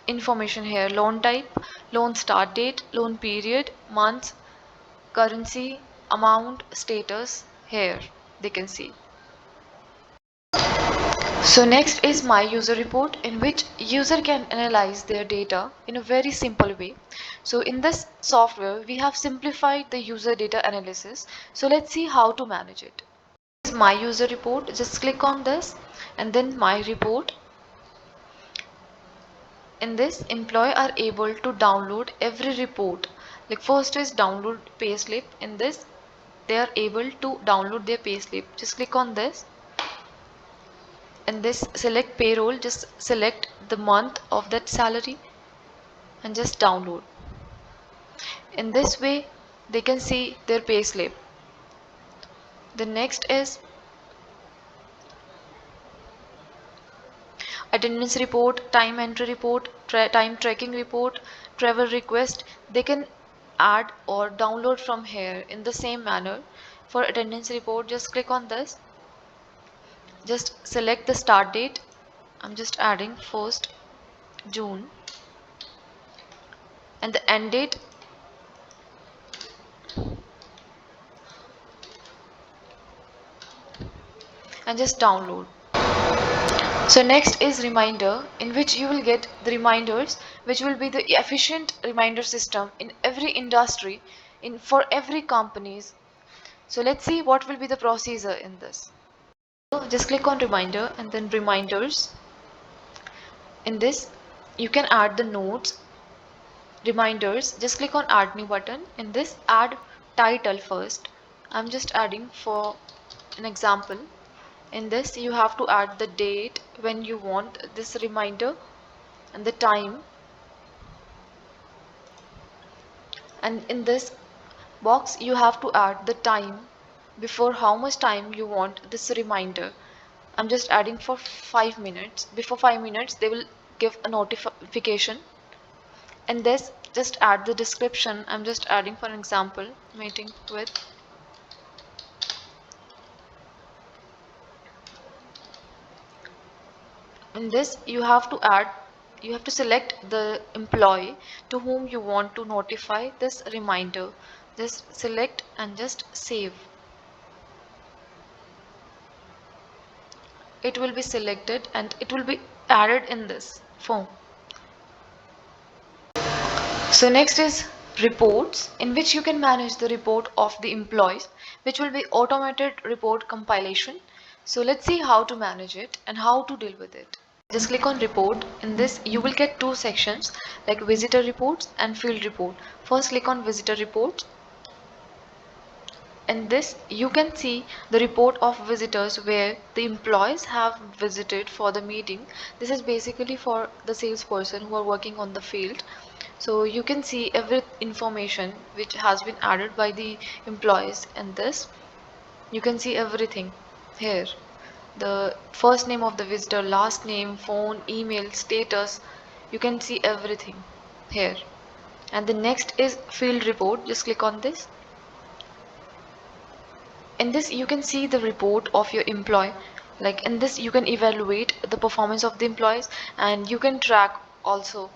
information here: loan type, loan start date, loan period, months, currency, amount, status. Here they can see. So next is my user report, in which user can analyze their data in a very simple way. So in this software we have simplified the user data analysis. So let's see how to manage it. This is my user report. Just click on this and then my report. In this, employee are able to download every report. Like first is download payslip. In this, they are able to download their payslip. Just click on this. In this, select payroll. Just select the month of that salary and just download. In this way, they can see their payslip. The next is attendance report, time entry report, time tracking report, travel request, they can add or download from here in the same manner. For attendance report, just click on this, just select the start date. I'm just adding 1st June, and the end date, and just download. So next is reminder, in which you will get the reminders, which will be the efficient reminder system in every industry, in for every companies. So let's see what will be the procedure in this. So just click on reminder and then reminders. In this you can add the notes, reminders, just click on add new button. In this, add title first. I'm just adding for an example. In this you have to add the date when you want this reminder and the time, and in this box you have to add the time, before how much time you want this reminder. I'm just adding for 5 minutes. Before 5 minutes they will give a notification. And this, just add the description. I'm just adding for an example, meeting with. In this you have to select the employee to whom you want to notify this reminder. Just select and just save. It will be selected and it will be added in this form. So next is reports, in which you can manage the report of the employees, which will be automated report compilation. So let's see how to manage it and how to deal with it. Just click on report. In this you will get two sections, like visitor reports and field report. First click on visitor reports. In this you can see the report of visitors where the employees have visited for the meeting. This is basically for the salesperson who are working on the field. So you can see every information which has been added by the employees. In this you can see everything here, the first name of the visitor, last name, phone, email, status. You can see everything here. And the next is field report. Just click on this. In this you can see the report of your employee. Like in this you can evaluate the performance of the employees, and you can track also.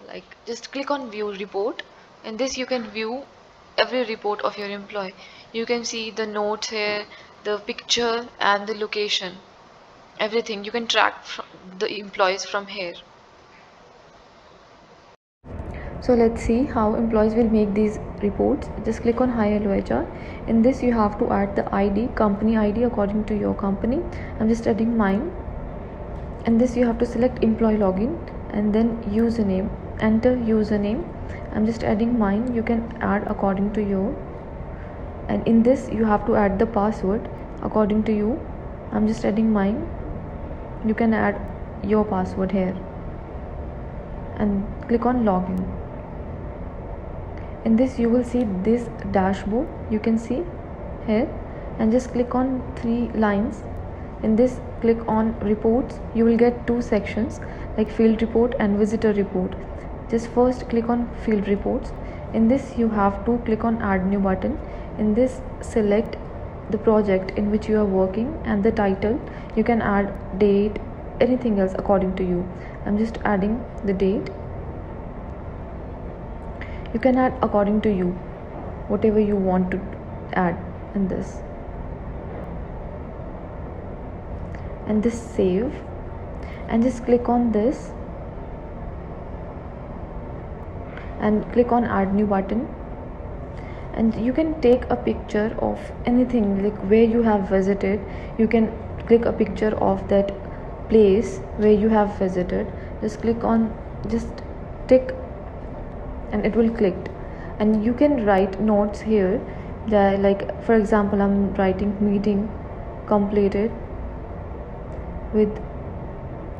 Like just click on view report. In this you can view every report of your employee. You can see the notes here, the picture and the location, everything. You can track from the employees from here. So let's see how employees will make these reports. Just click on Hi Hello HR. In this you have to add the ID, company ID according to your company. I'm just adding mine. In this you have to select employee login and then username. Enter username. I'm just adding mine. You can add according to you. And in this you have to add the password according to you. I'm just adding mine. You can add your password here and click on login. In this you will see this dashboard, you can see here, and just click on 3 lines. In this click on reports. You will get 2 sections, like field report and visitor report. Just first click on field reports. In this you have to click on add new button. In this select the project in which you are working and the title. You can add date, anything else according to you. I'm just adding the date. You can add according to you, whatever you want to add in this. And this save, and just click on this and click on add new button. And you can take a picture of anything, like where you have visited. You can click a picture of that place where you have visited. Just click on, just tick, and it will click. And you can write notes here, like for example I'm writing meeting completed with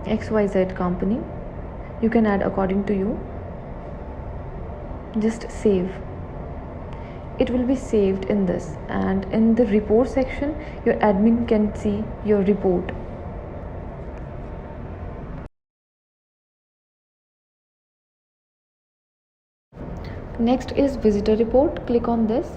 XYZ company. You can add according to you. Just save. It will be saved in this, and in the report section your admin can see your report. Next is visitor report. Click on this.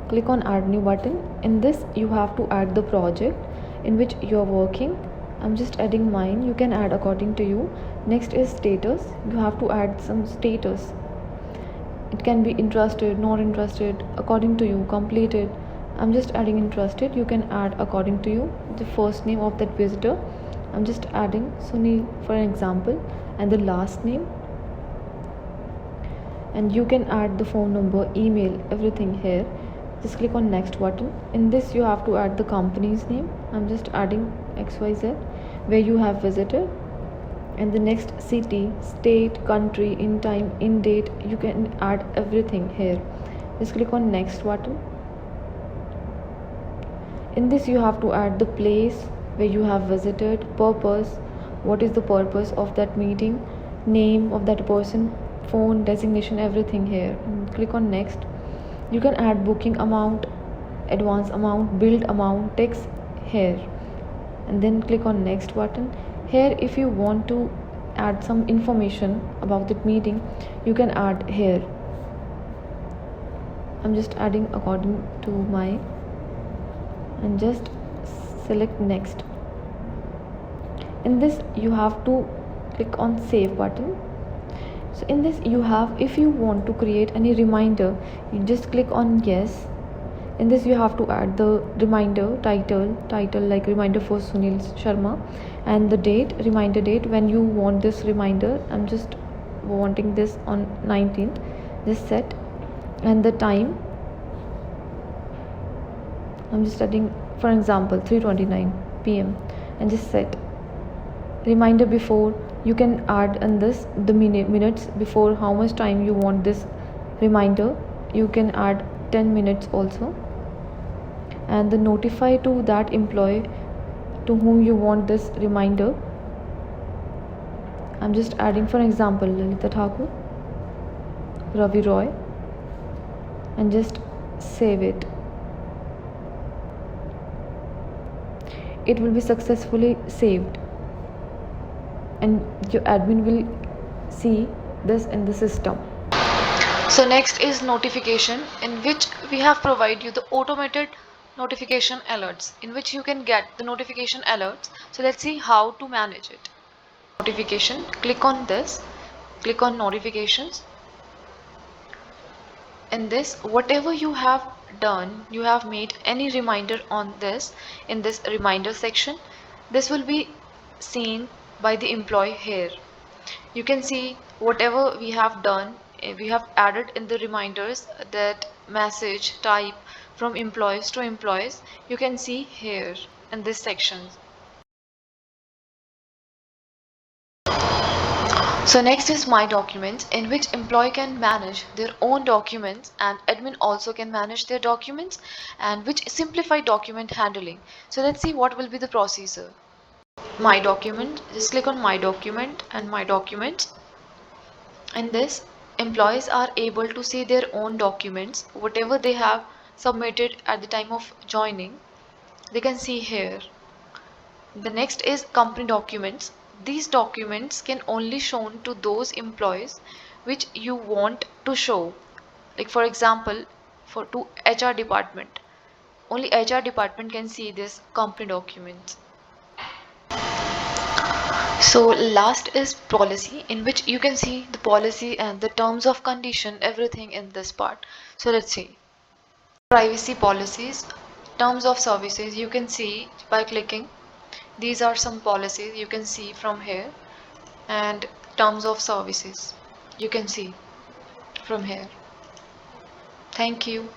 Click on add new button. In this you have to add the project in which you are working. I'm just adding mine. You can add according to you. Next is status. You have to add some status. It can be interested, not interested, according to you, completed. I'm just adding interested. You can add according to you. The first name of that visitor, I'm just adding Sunil for an example, and the last name. And you can add the phone number, email, everything here. Just click on next button. In this you have to add the company's name. I'm just adding XYZ where you have visited, and the next city, state, country, in time, in date. You can add everything here. Just click on next button. In this you have to add the place where you have visited, purpose, what is the purpose of that meeting, name of that person, phone, designation, everything here. And click on next. You can add booking amount, advance amount, billed amount, text here, and then click on next button. Here if you want to add some information about that meeting, you can add here. I'm just adding according to my, and just select next. In this you have to click on save button. So in this you have, if you want to create any reminder, you just click on yes. In this you have to add the reminder title like reminder for Sunil Sharma, and the date, reminder date when you want this reminder. I'm just wanting this on 19th. Just set, and the time I'm just adding, for example, 3:29 p.m. and just set. Reminder before, you can add in this the minutes before, how much time you want this reminder. You can add 10 minutes also. And the notify to that employee to whom you want this reminder. I'm just adding, for example, Lalita Thakur, Ravi Roy, and just save it. It will be successfully saved, and your admin will see this in the system. So next is notification, in which we have provided you the automated notification alerts, in which you can get the notification alerts. So let's see how to manage it. Notification, click on this, click on notifications. In this, whatever you have done, you have made any reminder on this, in this reminder section, this will be seen by the employee here. You can see whatever we have done, we have added in the reminders, that message type from employees to employees, you can see here in this section. So next is my documents, in which employee can manage their own documents and admin also can manage their documents, and which simplify document handling. So let's see what will be the procedure. My document, just click on my document and my documents. In this, employees are able to see their own documents, whatever they have submitted at the time of joining, they can see here. The next is company documents. These documents can only shown to those employees which you want to show. Like for example, for to HR department, only HR department can see this company documents. So last is policy, in which you can see the policy and the terms of condition, everything in this part. So let's see. Privacy policies, terms of services, you can see by clicking. These are some policies you can see from here, and terms of services you can see from here. Thank you.